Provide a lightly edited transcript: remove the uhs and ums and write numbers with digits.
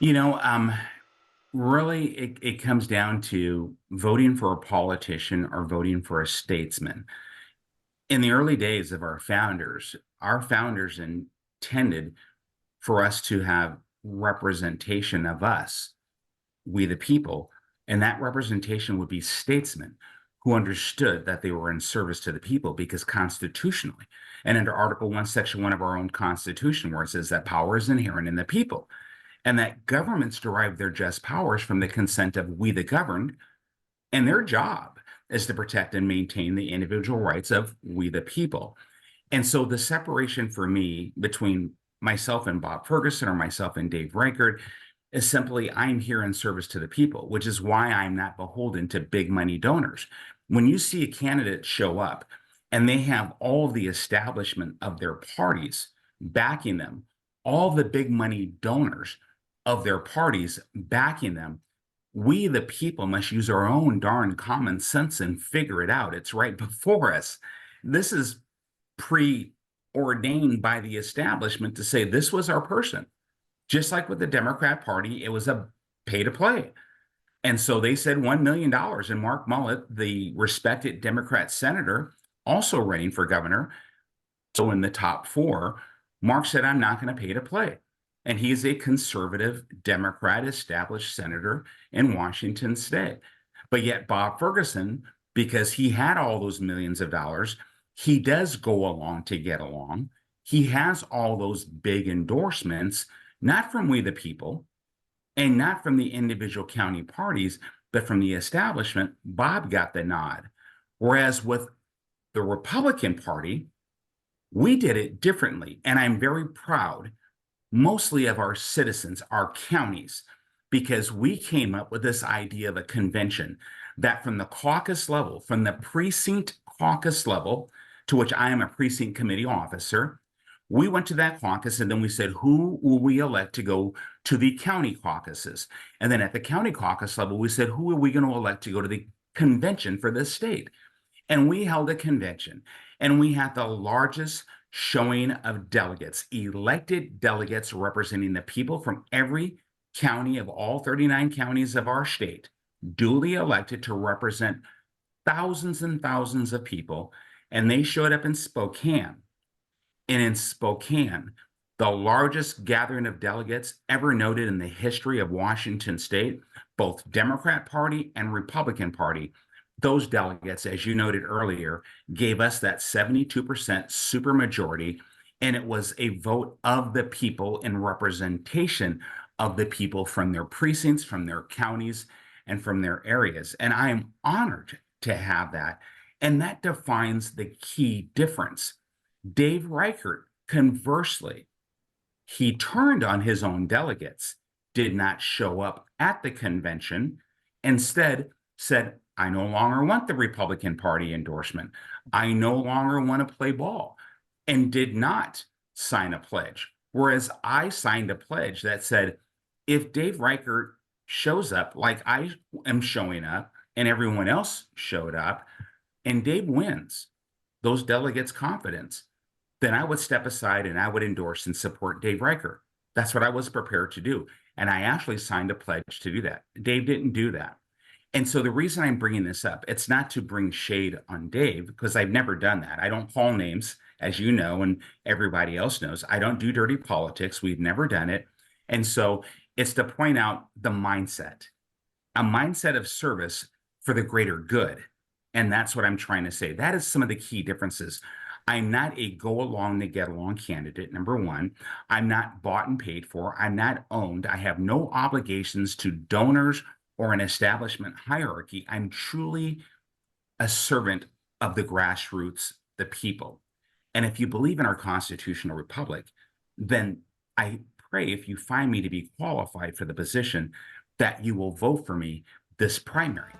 You know, um, really, it comes down to voting for a politician or voting for a statesman. In the early days of our founders intended for us to have representation of us, we the people, and that representation would be statesmen who understood that they were in service to the people because constitutionally, and under Article 1, Section 1 of our own Constitution, where it says that power is inherent in the people and that governments derive their just powers from the consent of we the governed, and their job is to protect and maintain the individual rights of we the people. And so the separation for me between myself and Bob Ferguson or myself and Dave Reichert is simply I'm here in service to the people, which is why I'm not beholden to big money donors. When you see a candidate show up and they have all the establishment of their parties backing them, all the big money donors of their parties backing them, we, the people, must use our own darn common sense and figure it out. It's right before us. This is preordained by the establishment to say this was our person. Just like with the Democrat Party, it was a pay to play. And so they said $1 million. And Mark Mullet, the respected Democrat senator, also running for governor, so in the top four, Mark said, I'm not going to pay to play. And he's a conservative Democrat established senator in Washington state. But yet Bob Ferguson, because he had all those millions of dollars, he does go along to get along. He has all those big endorsements, not from we the people and not from the individual county parties, but from the establishment. Bob got the nod. Whereas with the Republican Party, we did it differently. And I'm very proud, mostly of our citizens, our counties, because we came up with this idea of a convention that from the caucus level, from the precinct caucus level, to which I am a precinct committee officer, we went to that caucus and then we said, who will we elect to go to the county caucuses? And then at the county caucus level, we said, who are we going to elect to go to the convention for this state? And we held a convention and we had the largest showing of delegates, elected delegates representing the people from every county of all 39 counties of our state, duly elected to represent thousands and thousands of people. And they showed up in Spokane. And in Spokane, the largest gathering of delegates ever noted in the history of Washington state, both Democrat Party and Republican Party, those delegates, as you noted earlier, gave us that 72% supermajority, and it was a vote of the people in representation of the people from their precincts, from their counties, and from their areas. And I am honored to have that. And that defines the key difference. Dave Reichert, conversely, he turned on his own delegates, did not show up at the convention, instead said, I no longer want the Republican Party endorsement. I no longer want to play ball, and did not sign a pledge. Whereas I signed a pledge that said, if Dave Reichert shows up like I am showing up and everyone else showed up, and Dave wins those delegates' confidence, then I would step aside and I would endorse and support Dave Reichert. That's what I was prepared to do. And I actually signed a pledge to do that. Dave didn't do that. And so the reason I'm bringing this up, it's not to bring shade on Dave, because I've never done that. I don't call names, as you know, and everybody else knows. I don't do dirty politics. We've never done it. And so it's to point out the mindset, a mindset of service for the greater good. And that's what I'm trying to say. That is some of the key differences. I'm not a go along to get along candidate, number one. I'm not bought and paid for. I'm not owned. I have no obligations to donors or an establishment hierarchy. I'm truly a servant of the grassroots, the people. And if you believe in our constitutional republic, then I pray if you find me to be qualified for the position that you will vote for me this primary.